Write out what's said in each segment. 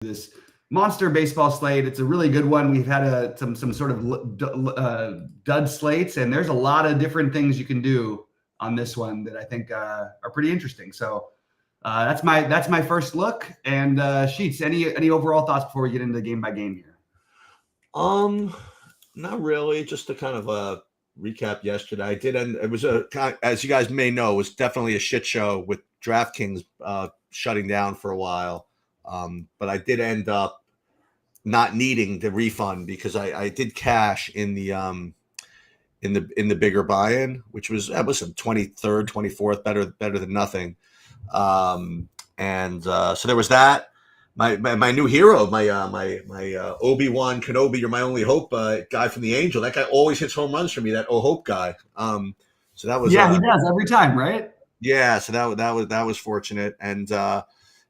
this monster baseball slate. It's a really good one. We've had some sort of dud slates, and there's a lot of different things you can do on this one that I think are pretty interesting. So that's my first look. And Sheets, any overall thoughts before we get into game by game here? Not really. Just to kind of recap yesterday, I did, and it was as you guys may know, it was definitely a shit show with DraftKings shutting down for a while. But I did end up not needing the refund because I did cash in the bigger buy-in, which was 23rd, 24th, better than nothing. So there was that. My new hero, my Obi-Wan Kenobi, you're my only hope guy from the Angel. That guy always hits home runs for me. That hope guy. So that was he does every time, right? Yeah. So that was fortunate, and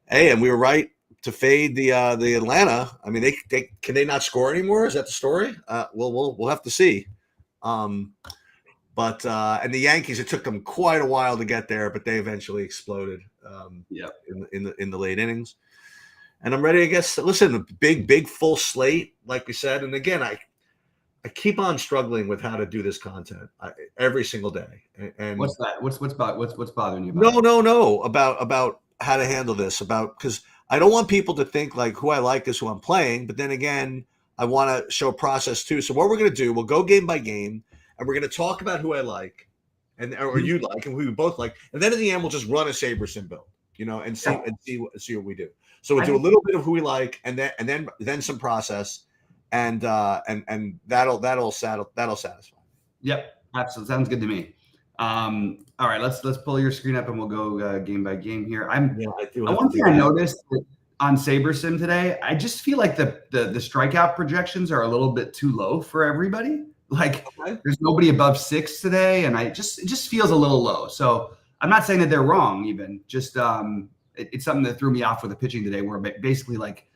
and we were right to fade the Atlanta. I mean, they can they not score anymore? Is that the story? We'll have to see. But and the Yankees, it took them quite a while to get there, but they eventually exploded. In the late innings. And I'm ready, I guess. Listen, a big full slate, like we said. And again, I keep on struggling with how to do this content every single day. And what's that? What's bothering you about No. About how to handle this. Because I don't want people to think like who I like is who I'm playing. But then again, I want to show process too. So what we're going to do, we'll go game by game, and we're going to talk about who I like, or you like, and who we both like. And then in the end, we'll just run a Saberson build, and see what we do. So we'll do a little bit of who we like, and then some process, and that'll satisfy. Yep, absolutely, sounds good to me. All right, let's pull your screen up and we'll go game by game here. One thing I noticed on SaberSim today, I just feel like the strikeout projections are a little bit too low for everybody. Like there's nobody above 6 today, and it just feels a little low. So I'm not saying that they're wrong, even just it's something that threw me off with the pitching today, where basically like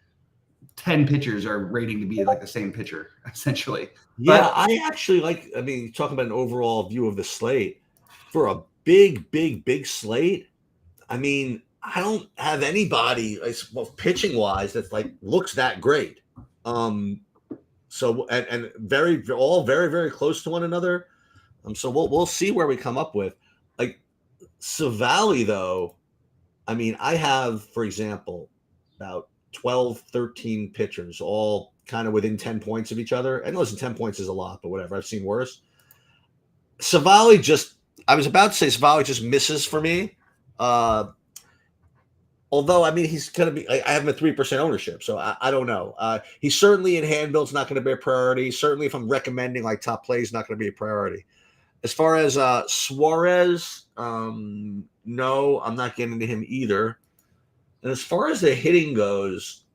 10 pitchers are rating to be like the same pitcher, essentially. Yeah, but I actually talking about an overall view of the slate for a big slate. I mean, I don't have anybody pitching wise that's like looks that great. So and all very, very close to one another. So we'll see where we come up with. Like Savali, though, I mean, I have, for example, about 12, 13 pitchers, all kind of within 10 points of each other. And listen, 10 points is a lot, but whatever. I've seen worse. Savali I was about to say Savali just misses for me. Although, I mean, he's going to be, I have him at 3% ownership, so I don't know. He's certainly in hand builds, not going to be a priority. Certainly if I'm recommending like top plays, not going to be a priority. As far as Suarez, no, I'm not getting into him either. And as far as the hitting goes,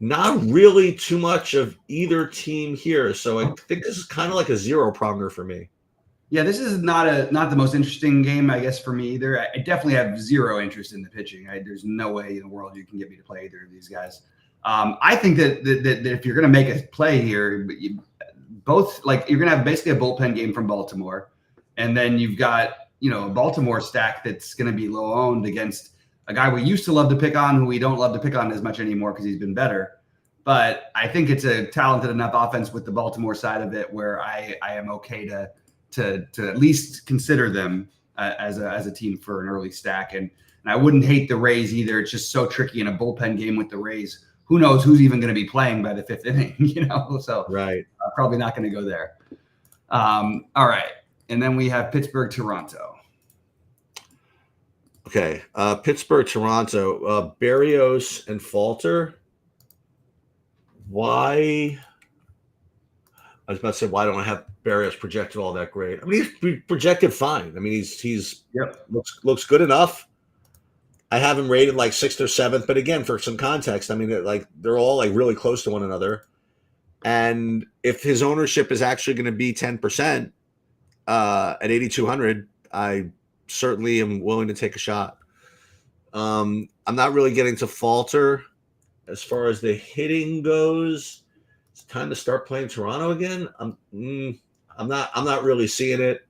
not really too much of either team here. So I think this is kind of like a zero-pronger for me. Yeah, this is not the most interesting game, I guess, for me either. I definitely have zero interest in the pitching. There's no way in the world you can get me to play either of these guys. I think that if you're going to make a play here, you're going to have basically a bullpen game from Baltimore, and then you've got a Baltimore stack that's going to be low owned against a guy we used to love to pick on, who we don't love to pick on as much anymore because he's been better. But I think it's a talented enough offense with the Baltimore side of it where I am okay to at least consider them as a team for an early stack. And I wouldn't hate the Rays either. It's just so tricky in a bullpen game with the Rays. Who knows who's even going to be playing by the 5th inning, So right. Probably not going to go there. All right. And then we have Pittsburgh, Toronto. Okay. Pittsburgh, Toronto, Berrios and Falter. Why? I was about to say, why don't I have Berrios projected all that great? I mean, he's projected fine. I mean, he's looks good enough. I have him rated like 6th or 7th, but again, for some context, I mean, they're all like really close to one another. And if his ownership is actually going to be 10% at 8,200, I certainly am willing to take a shot. I'm not really getting to Falter as far as the hitting goes. It's time to start playing Toronto again. I'm not really seeing it.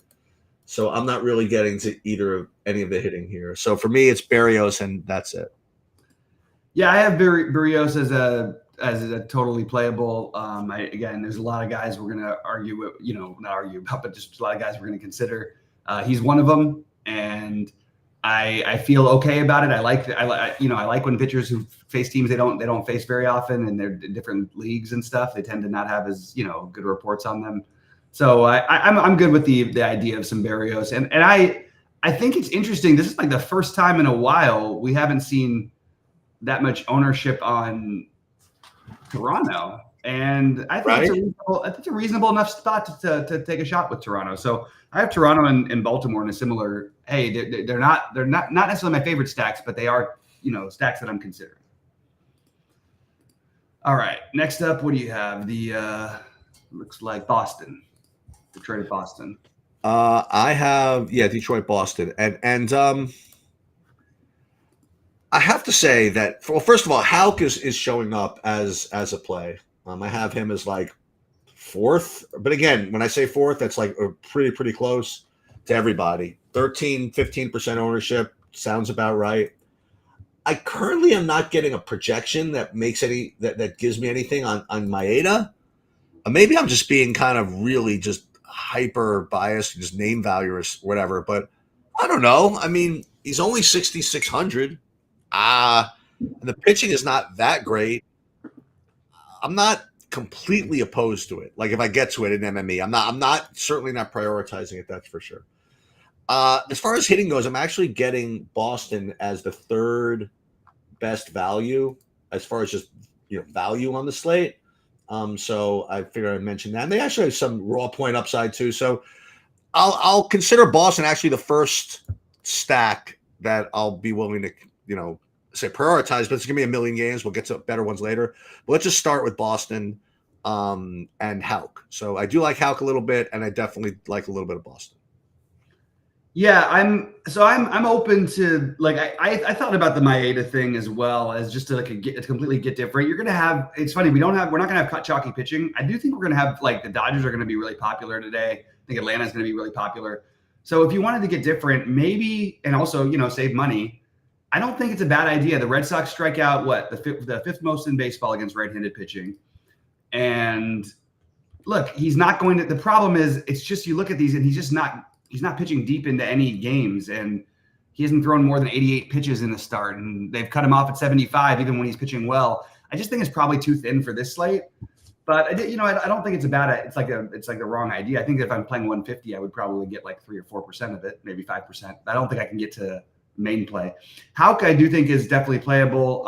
So I'm not really getting to any of the hitting here. So for me, it's Berrios, and that's it. Yeah, I have Barrios as a totally playable. Again, there's a lot of guys we're gonna argue, not argue about, but just a lot of guys we're gonna consider. He's one of them, and I feel okay about it. I like when pitchers who face teams they don't face very often, and they're in different leagues and stuff. They tend to not have as good reports on them. So I'm good with the idea of some Barrios, and I think it's interesting. This is like the first time in a while we haven't seen that much ownership on Toronto, and I think it's a reasonable enough spot to take a shot with Toronto. So I have Toronto and Baltimore in a similar. Hey, they're not necessarily my favorite stacks, but they are stacks that I'm considering. All right, next up, what do you have? The looks like Boston, Detroit at Boston. I have Detroit, Boston, and I have to say that first of all, Houck is showing up as a play. I have him as like fourth, but again, when I say fourth, that's like pretty close to everybody. 15% ownership sounds about right. I currently am not getting a projection that makes that gives me anything on Maeda. Maybe I'm just being kind of really just hyper biased, just name value or whatever, but I don't know. I mean, he's only 6,600. And the pitching is not that great. I'm not completely opposed to it. Like if I get to it in MME, I'm certainly not prioritizing it. That's for sure. As far as hitting goes, I'm actually getting Boston as the third best value as far as just value on the slate. So I figured I'd mention that. And they actually have some raw point upside too. So I'll consider Boston actually the first stack that I'll be willing to say prioritize, but it's gonna be a million games. We'll get to better ones later. But let's just start with Boston and Houck. So I do like Houck a little bit, and I definitely like a little bit of Boston. Yeah, I'm open to I thought about the Maeda thing as well as just to completely get different. You're gonna have it's funny we're not gonna have cut chalky pitching. I do think we're gonna have the Dodgers are gonna be really popular today. I think Atlanta's gonna be really popular. So if you wanted to get different, maybe and also save money. I don't think it's a bad idea. The Red Sox strike out the fifth most in baseball against right-handed pitching, and look, he's not going to. The problem is, it's just you look at these and he's not pitching deep into any games, and he hasn't thrown more than 88 pitches in the start, and they've cut him off at 75 even when he's pitching well. I just think it's probably too thin for this slate, but I don't think it's a bad. It's like the wrong idea. I think if I'm playing 150, I would probably get like 3 or 4% of it, maybe 5%. I don't think I can get to main play. Houck, I do think is definitely playable.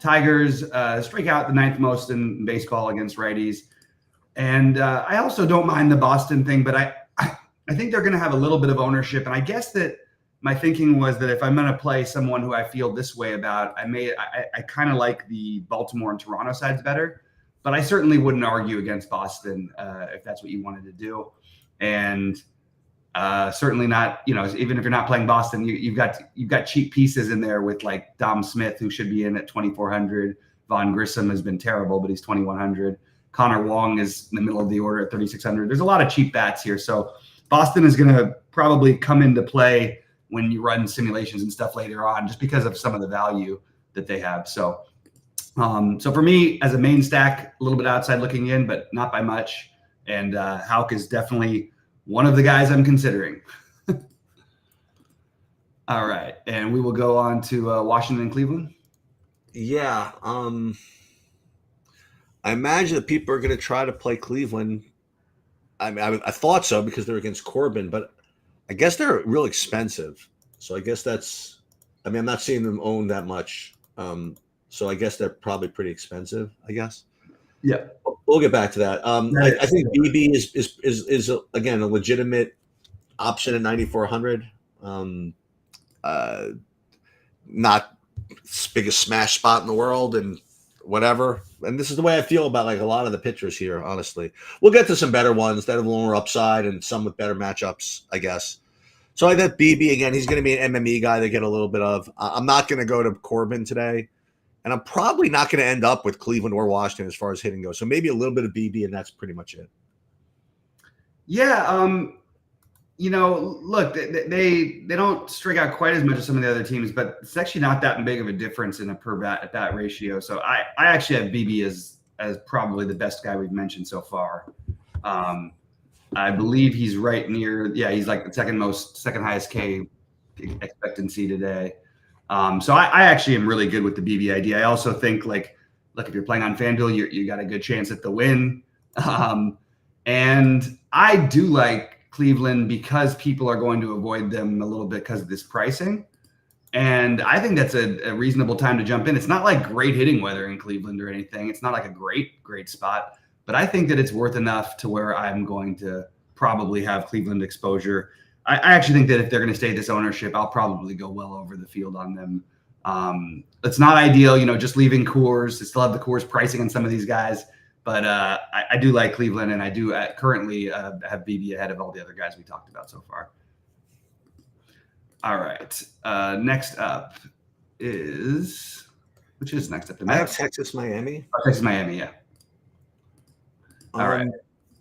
Tigers strike out the 9th most in baseball against righties, and I also don't mind the Boston thing, but I think they're going to have a little bit of ownership, and I guess that my thinking was that if I'm going to play someone who I feel this way about, I kind of like the Baltimore and Toronto sides better, but I certainly wouldn't argue against Boston if that's what you wanted to do, and certainly not, even if you're not playing Boston, you've got cheap pieces in there with like Dom Smith, who should be in at 2,400. Vaughn Grissom has been terrible, but he's 2,100. Connor Wong is in the middle of the order at 3,600. There's a lot of cheap bats here. So Boston is going to probably come into play when you run simulations and stuff later on, just because of some of the value that they have. So, so for me as a main stack, a little bit outside looking in, but not by much. And Houck is definitely one of the guys I'm considering. All right. And we will go on to Washington and Cleveland. Yeah. I imagine that people are going to try to play Cleveland. I mean, I thought so because they're against Corbin, but I guess they're real expensive. So I guess I'm not seeing them own that much. So I guess they're probably pretty expensive, I guess. Yeah. We'll get back to that. I think BB is again a legitimate option at 9,400. Not biggest smash spot in the world and whatever. And this is the way I feel about like a lot of the pitchers here. Honestly, we'll get to some better ones that have lower upside and some with better matchups, I guess. So I think BB again. He's going to be an MME guy they get a little bit of. I'm not going to go to Corbin today. And I'm probably not going to end up with Cleveland or Washington as far as hitting goes. So maybe a little bit of BB, and that's pretty much it. Yeah. look, they don't strike out quite as much as some of the other teams, but it's actually not that big of a difference in a per bat ratio. So I actually have BB as probably the best guy we've mentioned so far. I believe he's right near, he's like the second highest K expectancy today. So I actually am really good with the BB idea. I also think look, if you're playing on FanDuel, you got a good chance at the win. And I do like Cleveland because people are going to avoid them a little bit because of this pricing. And I think that's a reasonable time to jump in. It's not like great hitting weather in Cleveland or anything. It's not like a great spot, but I think that it's worth enough to where I'm going to probably have Cleveland exposure. I actually think that if they're going to stay this ownership, I'll probably go well over the field on them. It's not ideal, just leaving Coors. I still have the Coors pricing on some of these guys. But I do like Cleveland, and I do currently have BB ahead of all the other guys we talked about so far. All right. Next up which is next up? I have Texas, Miami. Oh, Texas, Miami, yeah. All right.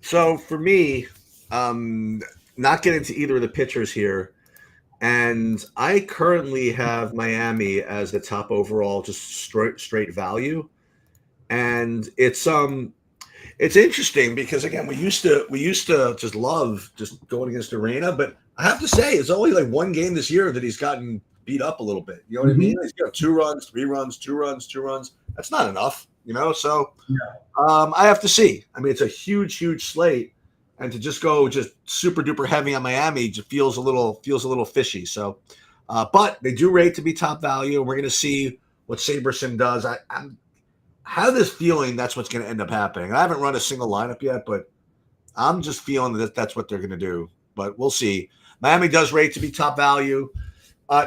So for me, not getting to either of the pitchers here, and I currently have Miami as the top overall, just straight value. And it's interesting because again we used to just love just going against Arena, but I have to say it's only like one game this year that he's gotten beat up a little bit. You know what I mean? He's got 2 runs, 3 runs, 2 runs, 2 runs. That's not enough, So I have to see. I mean, it's a huge slate, and to just go super duper heavy on Miami just feels a little fishy. So, but they do rate to be top value, and we're going to see what Saberson does. I'm have this feeling that's what's going to end up happening. I haven't run a single lineup yet, but I'm just feeling that that's what they're going to do. But we'll see. Miami does rate to be top value.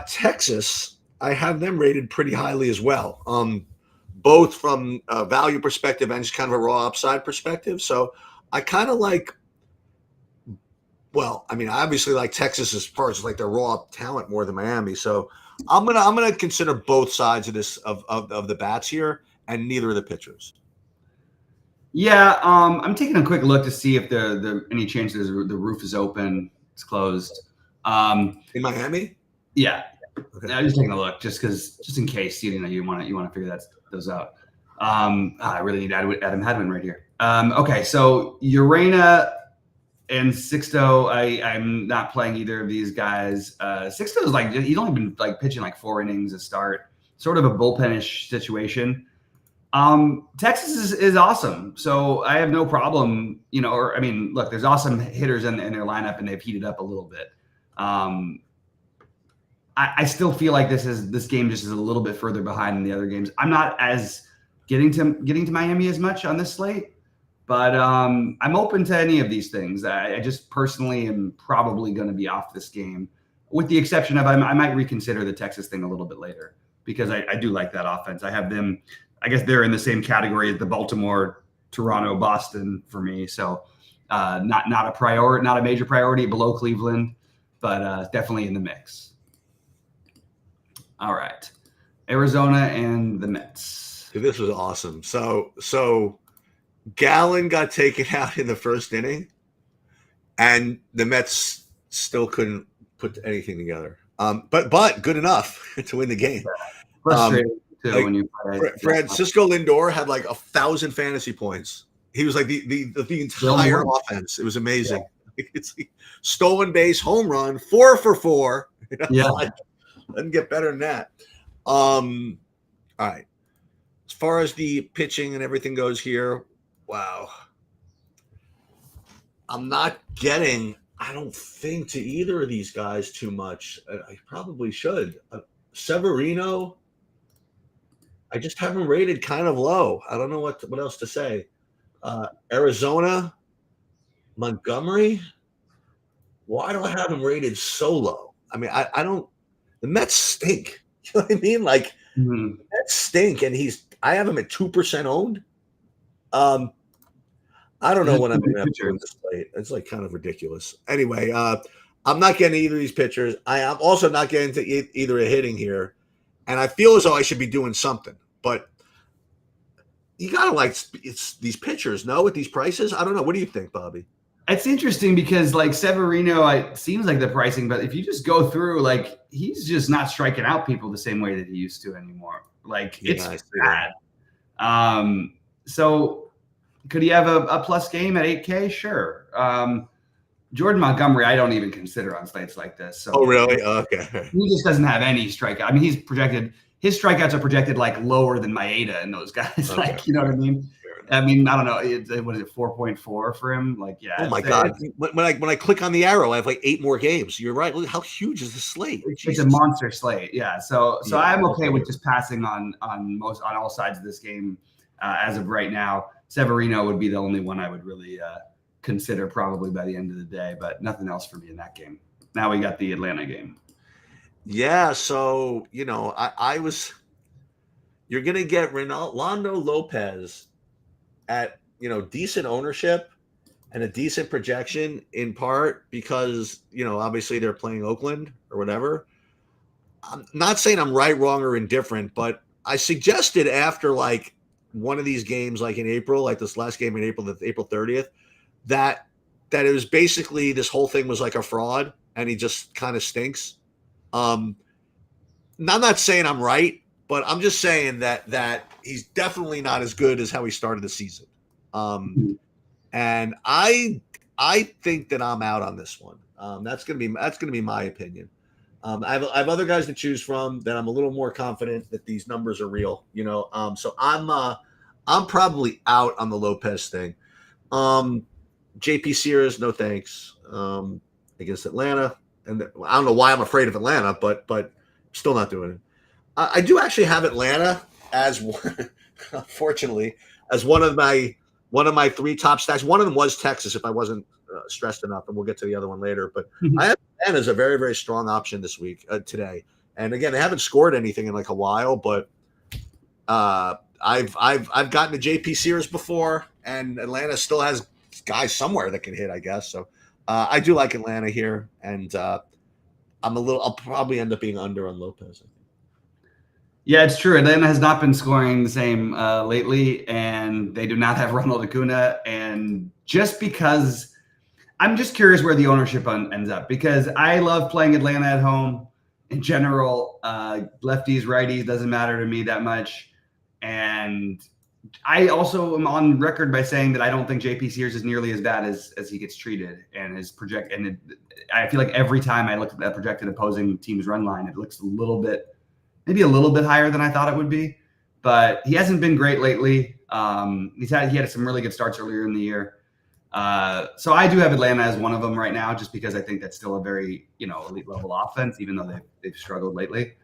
Texas, I have them rated pretty highly as well, both from a value perspective and just kind of a raw upside perspective. So I kind of like, well, I mean, I obviously like Texas as far as like their raw talent more than Miami. So I'm gonna consider both sides of this of the bats here, and neither of the pitchers. Yeah, I'm taking a quick look to see if the any chance the roof is open. It's closed. In Miami? Yeah. Okay. I'm just taking a look, just in case you want to figure those out. I really need Adam Hadwin right here. Okay, so Urena and Sixto, I'm not playing either of these guys. Sixto is he's only been pitching 4 innings a start, sort of a bullpenish situation. Texas is awesome, so I have no problem. Look, there's awesome hitters in their lineup, and they've heated up a little bit. I still feel like this game just is a little bit further behind than the other games. I'm not as getting to Miami as much on this slate, but I'm open to any of these things. I just personally am probably going to be off this game, with the exception of I might reconsider the Texas thing a little bit later, because I do like that offense. I have them. I guess they're in the same category as the Baltimore, Toronto, Boston for me. So not a major priority below Cleveland, but definitely in the mix. All right, Arizona and the Mets. Dude, this was awesome. So Gallen got taken out in the first inning, and the Mets still couldn't put anything together. But good enough to win the game. Frustrating too when you play. Francisco Lindor had 1,000 fantasy points. He was the entire offense. It was amazing. Yeah. It's stolen base, home run, 4 for 4. Yeah. Doesn't get better than that. All right. As far as the pitching and everything goes here, wow. I'm not getting, I don't think, to either of these guys too much. I probably should. Severino, I just have him rated kind of low. I don't know what else to say. Arizona, Montgomery, why do I have him rated so low? I mean, I don't. The Mets stink. You know what I mean? The Mets stink, and I have him at 2% owned. I don't know when I'm going to have to this plate. It's kind of ridiculous. Anyway, I'm not getting either of these pitchers. I am also not getting to either a hitting here, and I feel as though I should be doing something. But you gotta it's these pitchers, no, at these prices. I don't know. What do you think, Bobby? It's interesting because like Severino, it seems like the pricing, but if you just go through, like he's just not striking out people the same way that he used to anymore. Like it's bad. So could he have a plus game at 8K? Sure. Jordan Montgomery, I don't even consider on slates like this. So really? Okay. He just doesn't have any strikeout. I mean, his strikeouts are projected like lower than Maeda and those guys. Okay. Like, you know what I mean? I mean, I don't know. What is it, 4.4 for him? Like, yeah. Oh my God! When I click on the arrow, I have like 8 more games. You're right. Look how huge is the slate? It's a monster slate. Yeah. So I'm okay with just passing on all sides of this game as of right now. Severino would be the only one I would really consider probably by the end of the day, but nothing else for me in that game. Now we got the Atlanta game. Yeah. So you're gonna get Rolando Lopez at decent ownership and a decent projection, in part because obviously they're playing Oakland or whatever. I'm not saying I'm right, wrong, or indifferent, but I suggested after like one of these games, like in April, like this last game in April, the April 30th, that it was basically this whole thing was like a fraud and he just kind of stinks. I'm not saying I'm right, but I'm just saying that he's definitely not as good as how he started the season. And I think that I'm out on this one. That's gonna be my opinion. I have other guys to choose from that I'm a little more confident that these numbers are real. So I'm probably out on the Lopez thing. JP Sears, no thanks. Against Atlanta, and I don't know why I'm afraid of Atlanta, but still not doing it. I do actually have Atlanta as one, unfortunately, as one of my 3 top stacks. One of them was Texas, if I wasn't stressed enough, and we'll get to the other one later. But I have Atlanta as a very, very strong option this week, today. And again, they haven't scored anything in like a while, but I've gotten to JP Sears before, and Atlanta still has guys somewhere that can hit, I guess. So I do like Atlanta here, and I'll probably end up being under on Lopez. Yeah, it's true. Atlanta has not been scoring the same lately, and they do not have Ronald Acuna. And just because I'm just curious where the ownership ends up, because I love playing Atlanta at home in general. Lefties, righties, doesn't matter to me that much. And I also am on record by saying that I don't think JP Sears is nearly as bad as he gets treated and his project. And I feel like every time I look at that projected opposing team's run line, it looks maybe a little bit higher than I thought it would be, but he hasn't been great lately. He had some really good starts earlier in the year. So I do have Atlanta as one of them right now, just because I think that's still a very, elite level offense, even though they've struggled lately.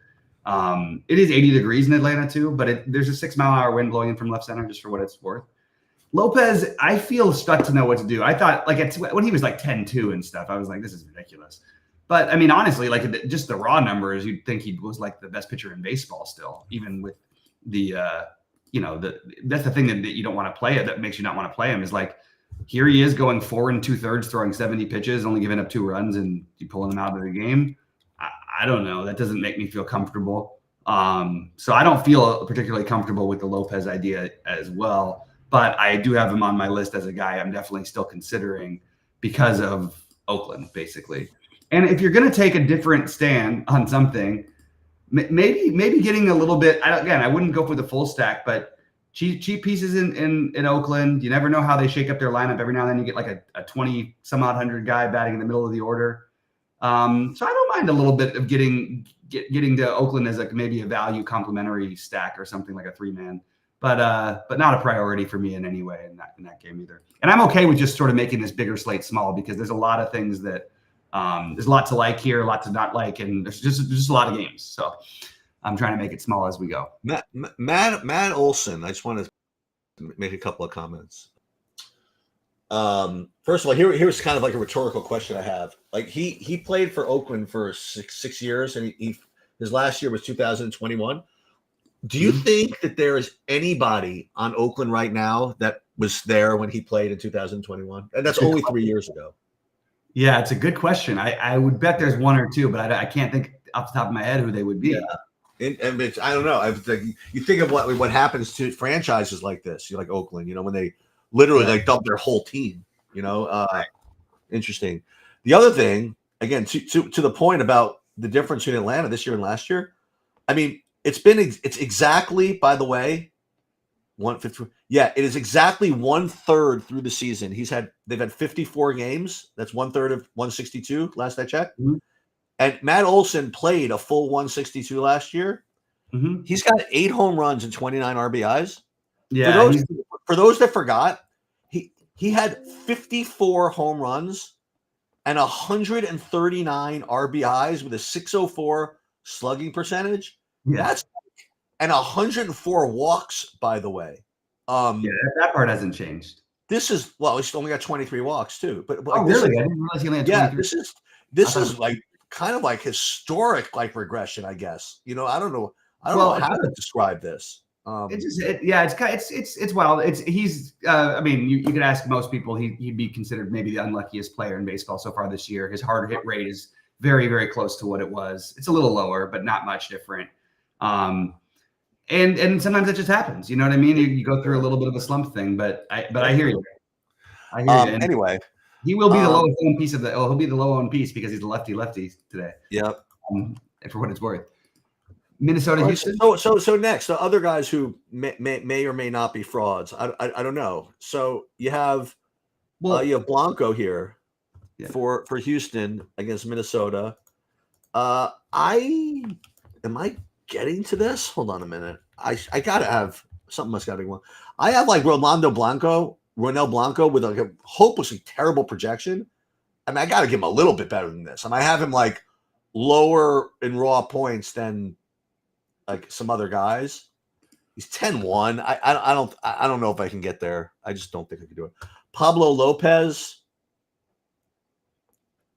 It is 80 degrees in Atlanta too, but there's a 6 mile an hour wind blowing in from left center, just for what it's worth. Lopez, I feel stuck to know what to do. I thought when he was like 10-2 and stuff, I was like, this is ridiculous. But I mean, honestly, like just the raw numbers, you'd think he was like the best pitcher in baseball still, even with the, that's the thing that you don't want to play it. That makes you not want to play him is like, here he is going 4 2/3, throwing 70 pitches, only giving up 2 runs, and you pulling him out of the game. I don't know. That doesn't make me feel comfortable. So I don't feel particularly comfortable with the Lopez idea as well, but I do have him on my list as a guy I'm definitely still considering because of Oakland, basically. And if you're going to take a different stand on something, maybe getting a little bit, again, I wouldn't go for the full stack, but cheap pieces in Oakland. You never know how they shake up their lineup. Every now and then you get like a 20 some odd hundred guy batting in the middle of the order. So I don't mind a little bit of getting to Oakland as like maybe a value complementary stack or something like a 3-man, but not a priority for me in any way in that game either. And I'm okay with just sort of making this bigger slate small, because there's a lot of things that there's a lot to like here, a lot to not like, and there's just a lot of games. So I'm trying to make it small as we go. Matt Olson, I just want to make a couple of comments. First of all, here's kind of like a rhetorical question I have. Like he played for Oakland for six years, and his last year was 2021. Do you think that there is anybody on Oakland right now that was there when he played in 2021? And that's only 3 years ago. Yeah, it's a good question. I would bet there's 1 or 2, but I can't think off the top of my head who they would be. Yeah. And I don't know. You think of what happens to franchises like this, like Oakland, when they literally like dump their whole team, Interesting. The other thing, again, to the point about the difference in Atlanta this year and last year. I mean, it's exactly, by the way, 150. Yeah, it is exactly 1/3 through the season. They've had 54 games. That's 1/3 of 162. Last I checked. Mhm. And Matt Olson played a full 162 last year. Mm-hmm. He's got 8 home runs and 29 RBIs. Yeah, For those that forgot, he had 54 home runs and 139 RBIs with a 604 slugging percentage. yeah, And 104 walks, by the way. yeah. That part hasn't changed. He's only got 23 walks too. But Oh, really? I didn't realize he only had 23. This is like kind of like historic like regression, I guess. I don't know how to describe this. It's wild. I mean, you could ask most people, he'd be considered maybe the unluckiest player in baseball so far this year. His hard hit rate is very, very close to what it was. It's a little lower, but not much different. And sometimes it just happens. You know what I mean? You go through a little bit of a slump thing, but I hear you. I hear you. And anyway, he will be the lowest owned piece he'll be the low owned piece because he's a lefty today. Yep. For what it's worth. Minnesota, Houston. So next, the other guys who may or may not be frauds. I don't know. So you have Blanco here for Houston against Minnesota. Am I getting to this? Hold on a minute. I gotta have something. Must gotta be one. I have like Ronel Blanco with like a hopelessly terrible projection. I mean, I gotta give him a little bit better than this. I have him like lower in raw points than like some other guys. He's 10-1. I don't know if I can get there. I just don't think I can do it. Pablo Lopez,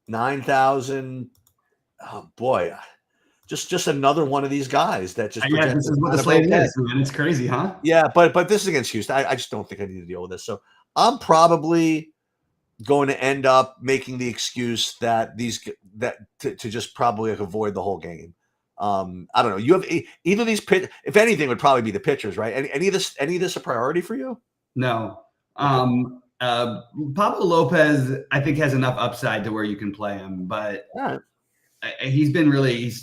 9,000. Oh boy. Just another one of these guys that just this is what the slate is, man. It's crazy, huh? Yeah, but this is against Houston. I just don't think I need to deal with this. So I'm probably going to end up making the excuse that to just probably avoid the whole game. I don't know. You have either of these if anything, would probably be the pitchers, right? Any of this a priority for you? No. Pablo Lopez, I think, has enough upside to where you can play him, but he's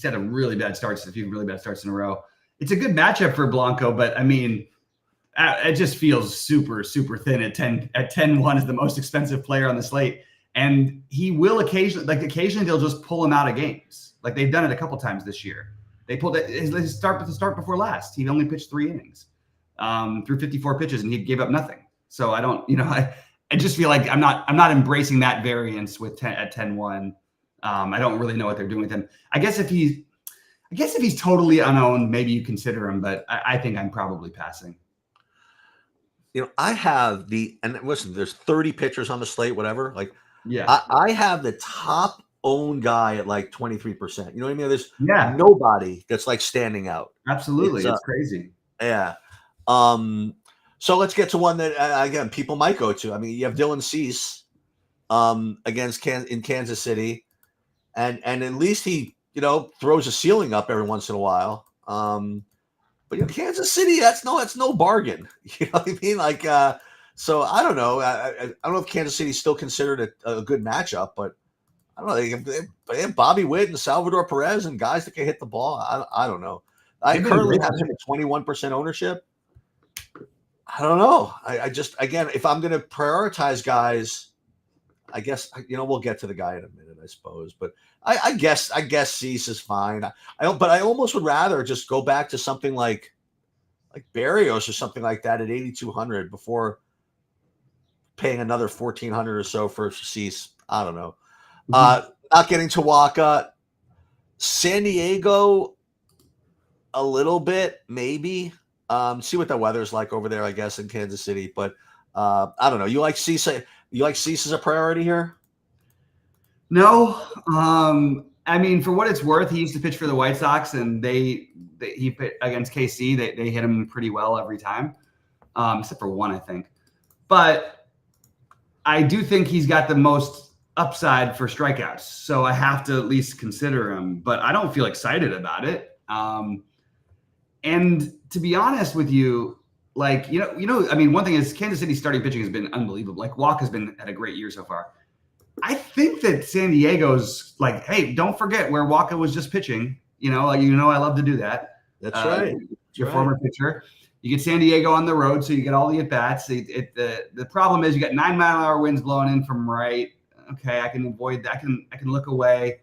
had a really bad starts, a few really bad starts in a row. It's a good matchup for Blanco, but I mean, it just feels super, super thin at 10-1 is the most expensive player on the slate. And he will occasionally they'll just pull him out of games. Like they've done it a couple times this year. They pulled his start before last. He only pitched 3 innings through 54 pitches, and he gave up nothing. So I don't, I just feel like I'm not embracing that variance at 10-1. I don't really know what they're doing with him. I guess if he's totally unowned, maybe you consider him, but I think I'm probably passing. I have and listen, there's 30 pitchers on the slate, whatever. Like, yeah, I have the top owned guy at like 23%. You know what I mean? There's nobody that's like standing out. Absolutely. It's crazy. Yeah. So let's get to one that again, people might go to. I mean, you have Dylan Cease in Kansas City. And at least he, throws a ceiling up every once in a while. But Kansas City, that's no bargain. You know what I mean? Like, so I don't know. I don't know if Kansas City's still considered a good matchup, but I don't know. They have Bobby Witt and Salvador Perez and guys that can hit the ball. I don't know. I currently have him at 21% ownership. I don't know. I just, again, if I'm going to prioritize guys, I guess, we'll get to the guy in a minute, I suppose. But I guess Cease is fine. But I almost would rather just go back to something like Barrios or something like that at 8,200 before paying another 1,400 or so for Cease. I don't know. Mm-hmm. Not getting to Waka. San Diego, a little bit, maybe. See what the weather's like over there, I guess, in Kansas City. But I don't know. You like Cease? You like Cease as a priority here? No. I mean, for what it's worth, he used to pitch for the White Sox, and he pit against KC. They hit him pretty well every time, except for one, I think. But I do think he's got the most upside for strikeouts, so I have to at least consider him. But I don't feel excited about it. And to be honest with you, like, I mean, one thing is Kansas City's starting pitching has been unbelievable. Like, Walk has been had a great year so far. I think that San Diego's like, hey, don't forget where Waka was just pitching. I love to do that. That's right. Your former pitcher. You get San Diego on the road, so you get all the at bats. The problem is you got 9-mile-an-hour winds blowing in from right. Okay, I can avoid that. I can look away.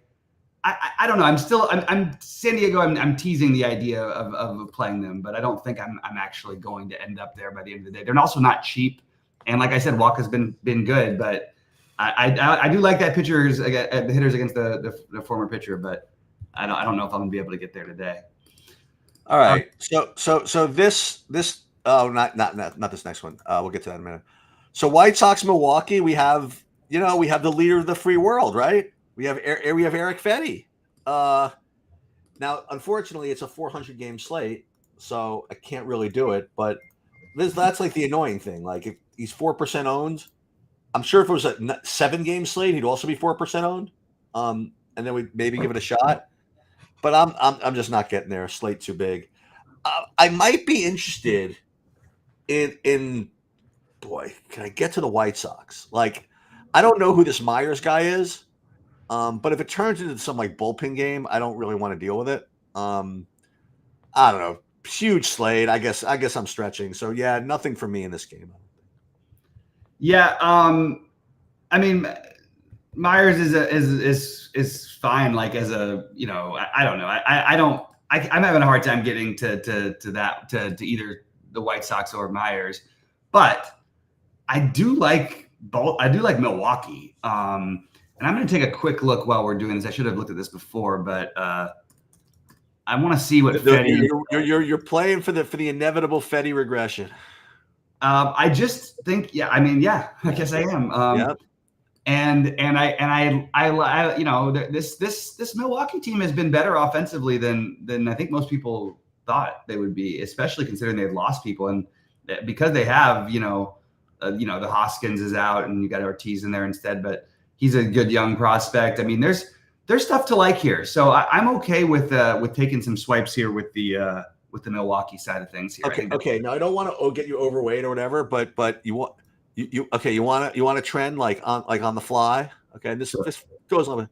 I don't know. I'm San Diego. I'm teasing the idea of playing them, but I don't think I'm actually going to end up there by the end of the day. They're also not cheap, and like I said, Waka's been good, but I do like that pitchers the hitters against the former pitcher, but I don't know if I'm gonna be able to get there today. All right. So this not this next one. We'll get to that in a minute. So White Sox Milwaukee, we have the leader of the free world, right? We have Eric Fetty. Now, unfortunately, it's a 400 game slate, so I can't really do it. But that's like the annoying thing. Like if he's 4% owned, I'm sure if it was a 7 game slate, he'd also be 4% owned. And then we'd maybe give it a shot. But I'm just not getting there. Slate too big. I might be interested in boy. Can I get to the White Sox? Like, I don't know who this Myers guy is. But if it turns into some like bullpen game, I don't really want to deal with it. I don't know. Huge slate. I guess I'm stretching. So yeah, nothing for me in this game. Yeah. I mean, Myers is fine. Like as a, I don't know. I'm having a hard time getting to either the White Sox or Myers, but I do like both. I do like Milwaukee. And I'm going to take a quick look while we're doing this. I should have looked at this before, but I want to see what Fetty. You're playing for the inevitable Fetty regression. I just think, I guess I am. Yep. And this Milwaukee team has been better offensively than I think most people thought they would be, especially considering they've lost people, and because they have, the Hoskins is out and you got Ortiz in there instead, but he's a good young prospect. I mean, there's stuff to like here, so I'm okay with taking some swipes here with the Milwaukee side of things here. Okay. Now I don't want to get you overweight or whatever, but you want you want to trend like on the fly. Okay, this goes on.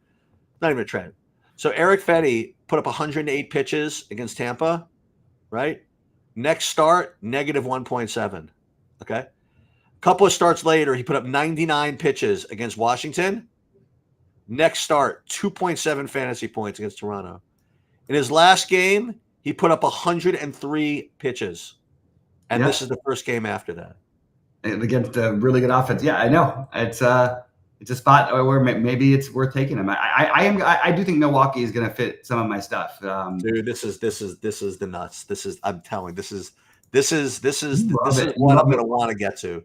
Not even a trend. So Eric Fetty put up 108 pitches against Tampa, right? Next start, negative 1.7. Okay. Couple of starts later, he put up 99 pitches against Washington. Next start, 2.7 fantasy points against Toronto. In his last game, he put up 103 pitches. And this is the first game after that. And against a really good offense. Yeah, I know. It's a spot where maybe it's worth taking him. I do think Milwaukee is going to fit some of my stuff. Dude, this is the nuts. I'm telling. This is what I'm going to want to get to.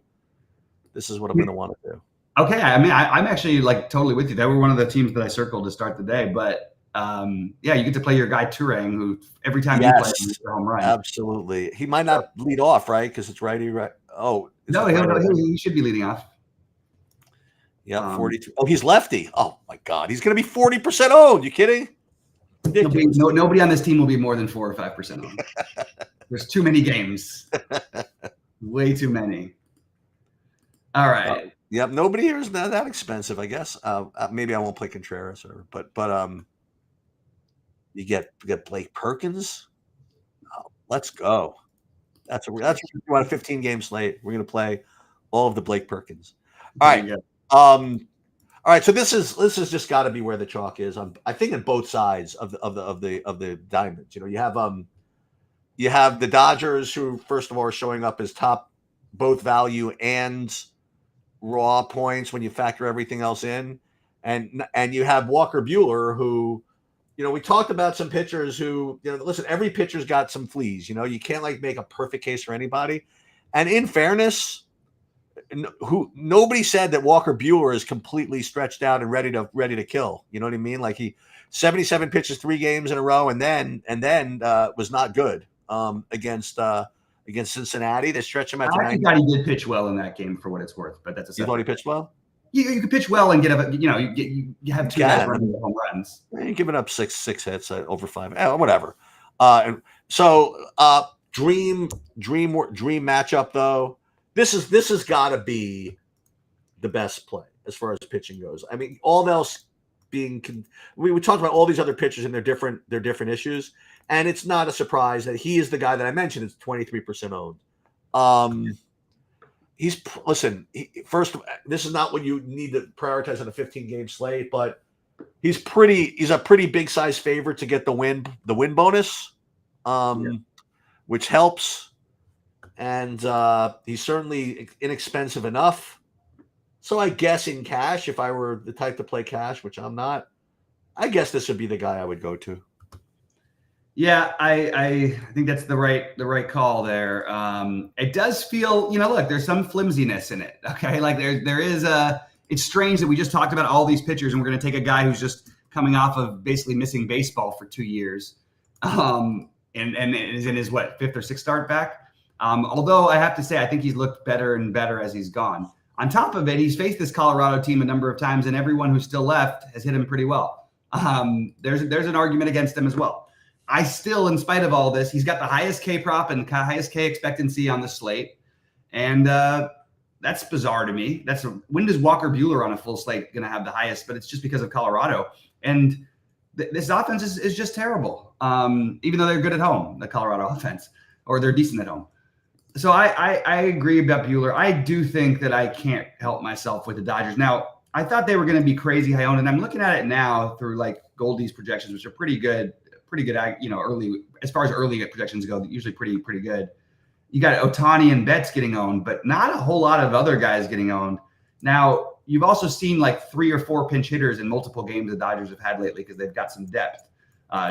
This is what I'm going to want to do. Okay, I mean, I'm actually like totally with you. They were one of the teams that I circled to start the day, but you get to play your guy Turang, who every time he plays, he's a home run. Absolutely, he might not lead off, right? Because it's righty, right? Oh no, he should be leading off. Yeah, 42. Oh, he's lefty. Oh my God, he's going to be 40% owned. You kidding? Nobody on this team will be more than 4 or 5% owned. There's too many games. Way too many. All right. Yep. Nobody here is not that expensive, I guess. Maybe I won't play Contreras, but you get Blake Perkins. Oh, let's go. That's we're on a 15 game slate. We're gonna play all of the Blake Perkins. All right. All right. So this is just got to be where the chalk is. I think on both sides of the diamonds. You have the Dodgers, who first of all are showing up as top both value and raw points when you factor everything else in, and you have Walker Buehler, who, we talked about some pitchers who, listen, every pitcher's got some fleas. You can't like make a perfect case for anybody. And in fairness, nobody said that Walker Buehler is completely stretched out and ready to kill. You know what I mean? Like he 77 pitches 3 games in a row, and then was not good against Cincinnati. They stretch him out to 90. I thought he did pitch well in that game for what it's worth, but that's a. You thought he pitched well? You could pitch well and get up. You have 2 guys running home runs. You're giving up six hits over 5. Whatever. Dream matchup though. This has got to be the best play. as far as pitching goes. I mean, all else being, we talked about all these other pitchers and their different issues, and it's not a surprise that he is the guy that I mentioned. It's 23% owned. First, this is not what you need to prioritize on a 15-game slate, but he's a pretty big size favorite to get the win bonus, which helps. And he's certainly inexpensive enough. So I guess in cash, if I were the type to play cash, which I'm not, I guess this would be the guy I would go to. Yeah, I think that's the right call there. It does feel, look, there's some flimsiness in it. Okay, like there is it's strange that we just talked about all these pitchers, and we're going to take a guy who's just coming off of basically missing baseball for 2 years, and is in his fifth or sixth start back. Although I have to say, I think he's looked better and better as he's gone. On top of it, he's faced this Colorado team a number of times, and everyone who's still left has hit him pretty well. There's an argument against him as well. I still, in spite of all this, he's got the highest K prop and highest K expectancy on the slate. And that's bizarre to me. When does Walker Buehler on a full slate going to have the highest? But it's just because of Colorado. And this offense is just terrible, even though they're good at home, the Colorado offense, or they're decent at home. So I agree about Buehler. I do think that I can't help myself with the Dodgers. Now, I thought they were going to be crazy high owned, and I'm looking at it now through like Goldie's projections, which are pretty good, early, as far as early projections go, usually pretty good. You got Ohtani and Betts getting owned, but not a whole lot of other guys getting owned. Now, you've also seen like 3 or 4 pinch hitters in multiple games the Dodgers have had lately because they've got some depth.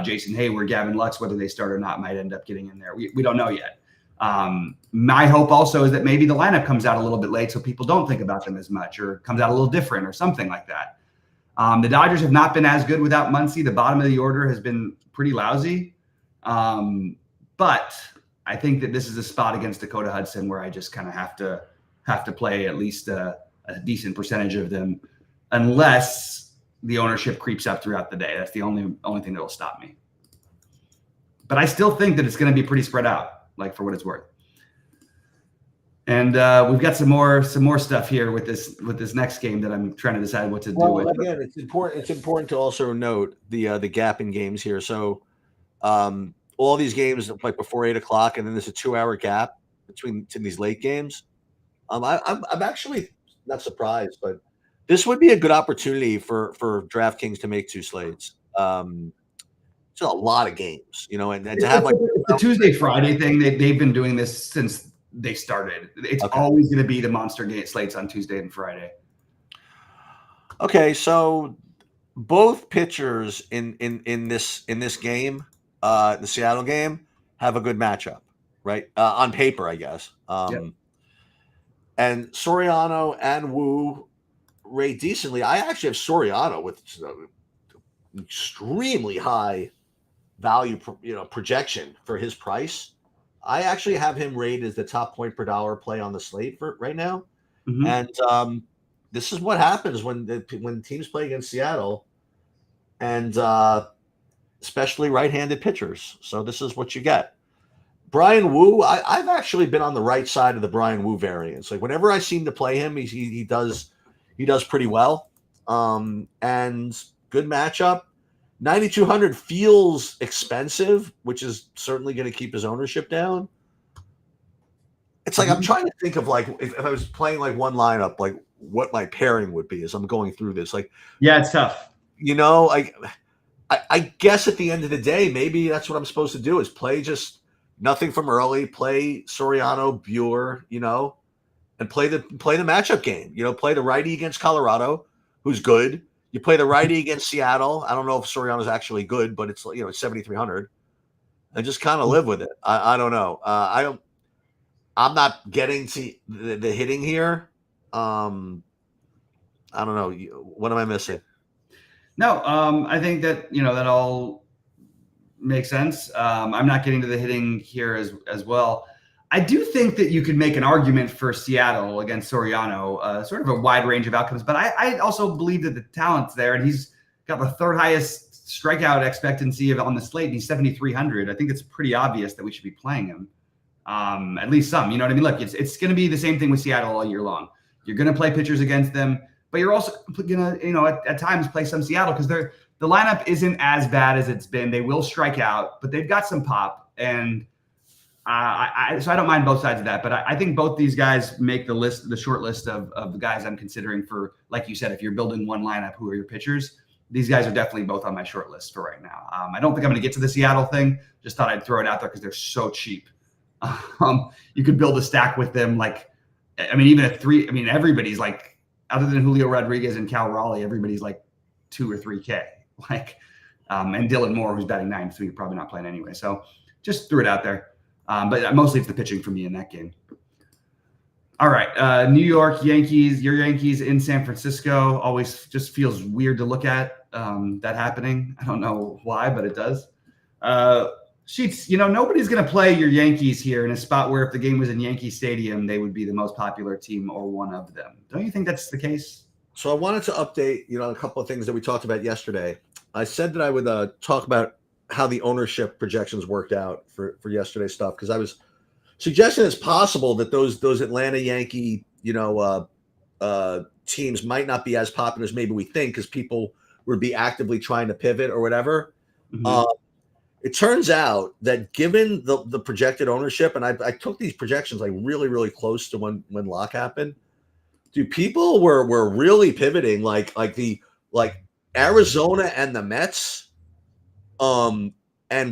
Jason Hayward, Gavin Lux, whether they start or not, might end up getting in there. We don't know yet. My hope also is that maybe the lineup comes out a little bit late so people don't think about them as much, or comes out a little different or something like that. The Dodgers have not been as good without Muncy. The bottom of the order has been pretty lousy. But I think that this is a spot against Dakota Hudson where I just kind of have to play at least a decent percentage of them, unless the ownership creeps up throughout the day. That's the only thing that will stop me. But I still think that it's going to be pretty spread out, like for what it's worth. And we've got some more stuff here with this next game that I'm trying to decide what to do with. Again, it's important to also note the gap in games here. So all these games like before 8 o'clock, and then there's a 2-hour gap between these late games. I'm actually not surprised, but this would be a good opportunity for DraftKings to make 2 slates. It's a lot of games, and to have like the Tuesday Friday thing. They've been doing this since they started. It's always going to be the monster game slates on Tuesday and Friday. Okay, so both pitchers in this game, the Seattle game, have a good matchup, right? On paper, I guess. And Soriano and Wu rate decently. I actually have Soriano with extremely high value, projection for his price. I actually have him rated as the top point per dollar play on the slate for right now. Mm-hmm. And this is what happens when teams play against Seattle, and especially right-handed pitchers. So this is what you get. Brian Wu, I've actually been on the right side of the Brian Wu variance. Like whenever I seem to play him, he does pretty well. And good matchup. 9,200 feels expensive, which is certainly going to keep his ownership down. It's like I'm trying to think of like if I was playing like one lineup, like what my pairing would be as I'm going through this. Like, yeah, it's tough. I guess at the end of the day, maybe that's what I'm supposed to do is play just nothing from early, play Soriano, Buehler, and play the matchup game. Play the righty against Colorado, who's good. You play the righty against Seattle. I don't know if Soriano's actually good, but it's 7,300, and just kind of live with it. I don't know. I'm not getting to the hitting here. I don't know. What am I missing? No, I think that that all makes sense. I'm not getting to the hitting here as well. I do think that you could make an argument for Seattle against Soriano, sort of a wide range of outcomes. But I also believe that the talent's there, and he's got the 3rd highest strikeout expectancy on the slate, and he's 7,300. I think it's pretty obvious that we should be playing him, at least some. You know what I mean? Look, it's going to be the same thing with Seattle all year long. You're going to play pitchers against them. but you're also gonna, at times play some Seattle because the lineup isn't as bad as it's been. They will strike out, but they've got some pop, and so I don't mind both sides of that. But I think both these guys make the short list of the guys I'm considering for, like you said, if you're building one lineup, who are your pitchers? These guys are definitely both on my short list for right now. I don't think I'm going to get to the Seattle thing. Just thought I'd throw it out there because they're so cheap. You could build a stack with them. Even at 3, everybody's like, other than Julio Rodriguez and Cal Raleigh, everybody's like 2 or 3K. And Dylan Moore, who's batting 9th, so you're probably not playing anyway. So just threw it out there. But mostly it's the pitching for me in that game. All right. New York Yankees, your Yankees in San Francisco always just feels weird to look at that happening. I don't know why, but it does. Sheets, nobody's going to play your Yankees here in a spot where if the game was in Yankee Stadium, they would be the most popular team or one of them. Don't you think that's the case? So I wanted to update, a couple of things that we talked about yesterday. I said that I would talk about how the ownership projections worked out for yesterday's stuff, because I was suggesting it's possible that those Atlanta Yankee, teams might not be as popular as maybe we think, because people would be actively trying to pivot or whatever. Mm-hmm. It turns out that given the projected ownership, and I took these projections like really, really close to when lock happened, dude, people were really pivoting, like Arizona and the Mets, and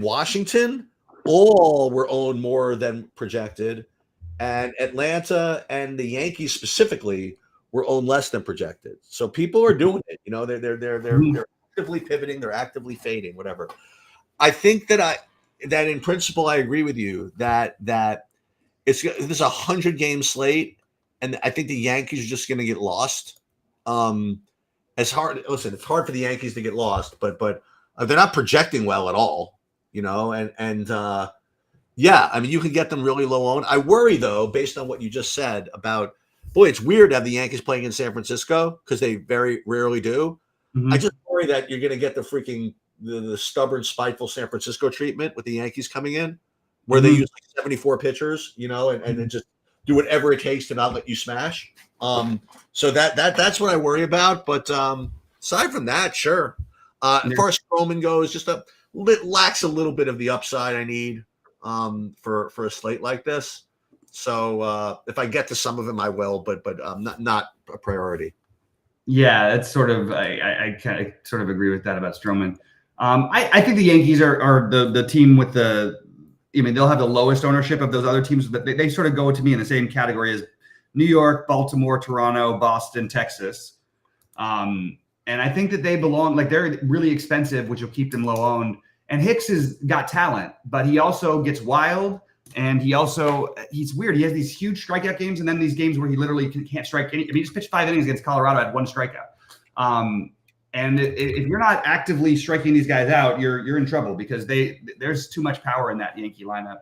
Washington all were owned more than projected, and Atlanta and the Yankees specifically were owned less than projected. So people are doing it. They're actively pivoting, they're actively fading, whatever. I think that in principle I agree with you that this is a 100-game slate, and I think the Yankees are just going to get lost. It's hard for the Yankees to get lost, but they're not projecting well at all, you can get them really low owned. I worry though, based on what you just said about, it's weird to have the Yankees playing in San Francisco because they very rarely do. Mm-hmm. I just worry that you're going to get the stubborn, spiteful San Francisco treatment with the Yankees coming in, where they use 74 pitchers, and then just do whatever it takes to not let you smash. So that's what I worry about. But aside from that, sure. As far as Stroman goes, just lacks a little bit of the upside I need for a slate like this. So if I get to some of them, I will, but not a priority. Yeah, that's sort of I kind of sort of agree with that about Stroman. I think the Yankees are the team with they'll have the lowest ownership of those other teams, but they sort of go to me in the same category as New York, Baltimore, Toronto, Boston, Texas. And I think that they belong, they're really expensive, which will keep them low owned. And Hicks has got talent, but he also gets wild. And he's weird. He has these huge strikeout games, and then these games where he literally can't strike any. He just pitched 5 innings against Colorado, had 1 strikeout. And if you're not actively striking these guys out, you're in trouble, because there's too much power in that Yankee lineup.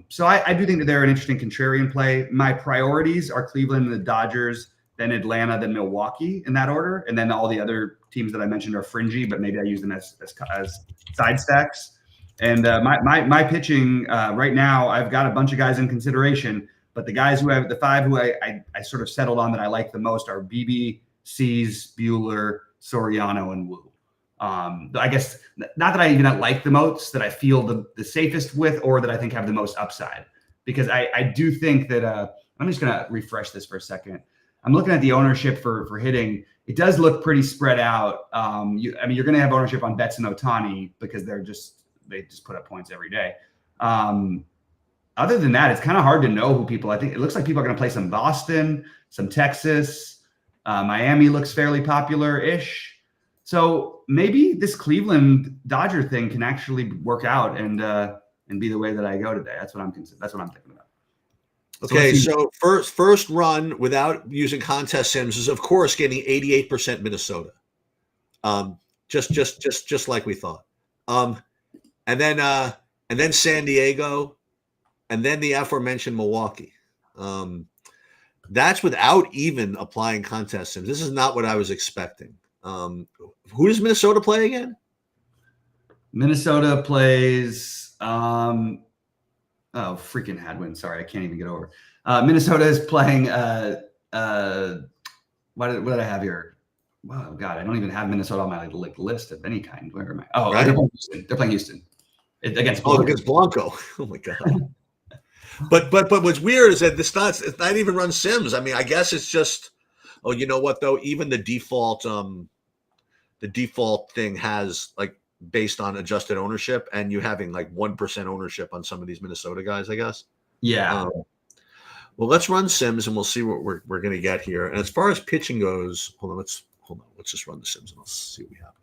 So I do think that they're an interesting contrarian play. My priorities are Cleveland and the Dodgers, then Atlanta, then Milwaukee, in that order. And then all the other teams that I mentioned are fringy, but maybe I use them as side stacks. And my pitching right now, I've got a bunch of guys in consideration, but the 5 who I sort of settled on that I like the most are Beebe, Cease, Buehler, Soriano, and Wu. I guess not that I even like the most, that I feel the safest with, or that I think have the most upside, because I do think that I'm just going to refresh this for a second. I'm looking at the ownership for hitting. It does look pretty spread out. You're going to have ownership on Betts and Ohtani because they just put up points every day. Other than that, it's kind of hard to know who people. I think it looks like people are going to play some Boston, some Texas. Miami looks fairly popular-ish. So maybe this Cleveland Dodger thing can actually work out and be the way that I go today. That's what I'm thinking about. Okay, so first run without using contest sims is, of course, getting 88% Minnesota. Just like we thought. And then San Diego, and then the aforementioned Milwaukee. That's without even applying contest sims. This is not what I was expecting. Who does Minnesota play again? Minnesota plays freaking Hadwin. Sorry, I can't even get over. Minnesota is playing what did I have here? Wow, God, I don't even have Minnesota on my like list of any kind. Where am I? Oh, Right? they're playing Houston. They're playing Houston against Oh, Blanco. against Blanco. Oh my God. But what's weird is that it's not even run sims. I mean, I guess it's just, oh, you know what though? Even the default thing has like based on adjusted ownership, and you having like 1% ownership on some of these Minnesota guys, I guess. Yeah. Well, let's run sims and we'll see what we're gonna get here. And as far as pitching goes, let's just run the sims and let's see what we have.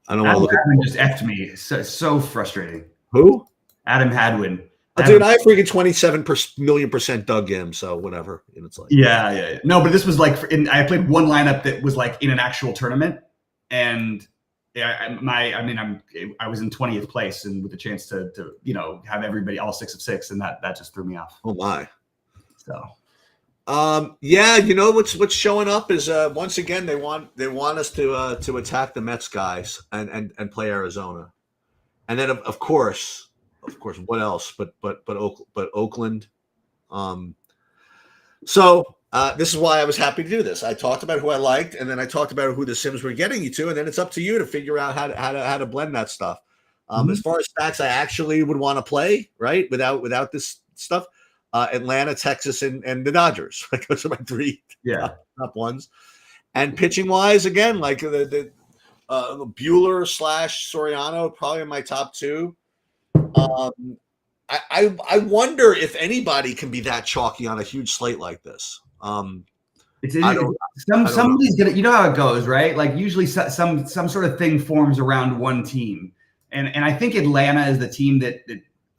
I don't want to look at just effed me. So frustrating. who? Adam Hadwin. Dude, I freaking 27 million% dug him, so whatever. And it's like, yeah. No, but this was like, I played one lineup that was like in an actual tournament, and I was in 20th place, and with a chance to have everybody all 6 of 6, and that just threw me off. oh my. So, yeah, you know what's showing up is once again they want us to attack the Mets guys and play Arizona, and then of course, what else? But Oakland. So this is why I was happy to do this. I talked about who I liked, and then I talked about who the sims were getting you to, and then it's up to you to figure out how to blend that stuff. As far as stacks, I actually would want to play right without this stuff. Atlanta, Texas, and the Dodgers. Like those are my 3 top ones. And pitching wise, again, like the Bueller / Soriano, probably in my top 2. I wonder if anybody can be that chalky on a huge slate like this. Somebody's gonna, you know how it goes, right? Like usually some sort of thing forms around one team, and I think Atlanta is the team that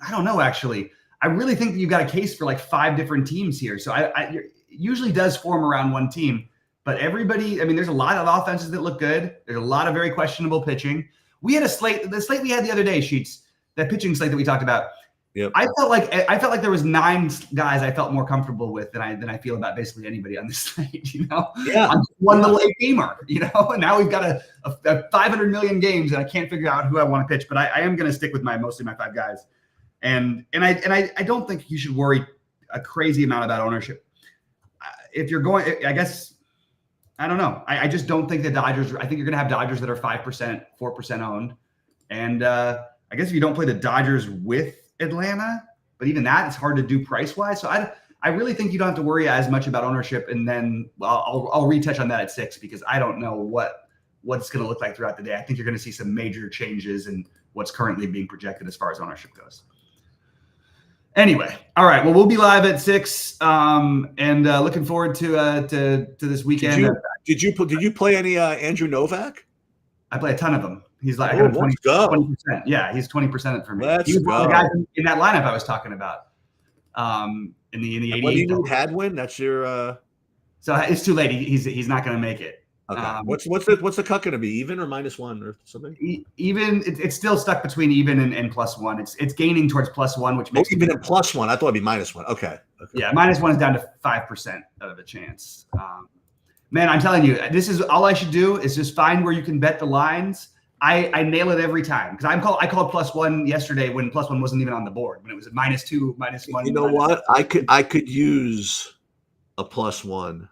I don't know actually. I really think that you've got a case for like 5 different teams here. So it usually does form around one team, but everybody, I mean, there's a lot of offenses that look good. There's a lot of very questionable pitching. We had the slate we had the other day, Sheets, that pitching slate that we talked about. Yep. I felt like there was 9 guys I felt more comfortable with than I feel about basically anybody on this slate, Yeah. I'm one little late gamer, and now we've got a 500 million games and I can't figure out who I want to pitch, but I am going to stick with mostly my 5 guys. And I don't think you should worry a crazy amount about ownership. If you're going, I guess, I don't know. I just don't think the Dodgers, I think you're going to have Dodgers that are 5%, 4% owned. And I guess if you don't play the Dodgers with Atlanta, but even that, it's hard to do price wise. So I really think you don't have to worry as much about ownership. And then I'll retouch on that at 6 because I don't know what it's going to look like throughout the day. I think you're going to see some major changes in what's currently being projected as far as ownership goes. Anyway, all right. Well, we'll be live at 6, and looking forward to this weekend. Did you play any Andrew Novak? I play a ton of them. He's like 20%. Yeah, he's 20% for me. He was one of the guys in that lineup I was talking about. In the 88. What do you do, Hadwin? That's your. So it's too late. He's not going to make it. Okay. What's the cut going to be? Even or -1 or something? Even. It's still stuck between even and +1. It's gaining towards +1, which makes even at +1. I thought it'd be -1. Okay. Yeah, -1 is down to 5% of a chance. Man, I'm telling you, this is all I should do is just find where you can bet the lines. I nail it every time because I called +1 yesterday when +1 wasn't even on the board, when it was at -2, -1. You know what? I could use a +1.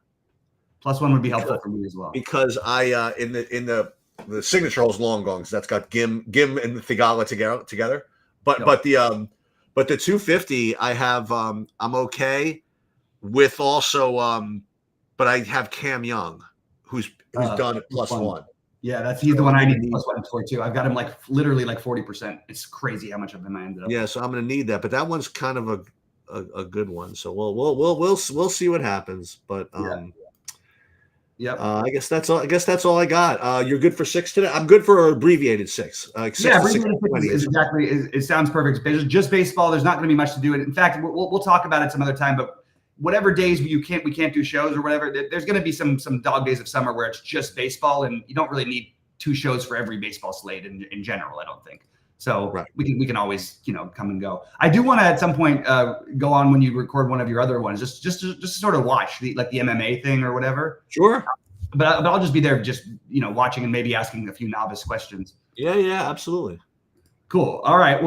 +1 would be helpful for me as well. Because I in the signature hole is long gone because that's got Gim and Thigala together. But the 250 I have I'm okay with also but I have Cam Young who's done at +1. Yeah, he's the one I need +1 for too. I've got him literally 40%. It's crazy how much of them I ended up. Yeah, so I'm going to need that, but that one's kind of a good one. So we'll see what happens. But I guess that's all I got. You're good for 6 today. I'm good for abbreviated 6. Abbreviated 6 is exactly. It sounds perfect. It's just baseball. There's not going to be much to do. In fact, we'll talk about it some other time. But whatever days we can't do shows or whatever, there's going to be some dog days of summer where it's just baseball, and you don't really need 2 shows for every baseball slate in general. I don't think. So we can always come and go. I do want to at some point go on when you record one of your other ones, just to sort of watch the MMA thing or whatever. Sure. But I'll just be there, just watching and maybe asking a few novice questions. Yeah, absolutely. Cool. All right. Well.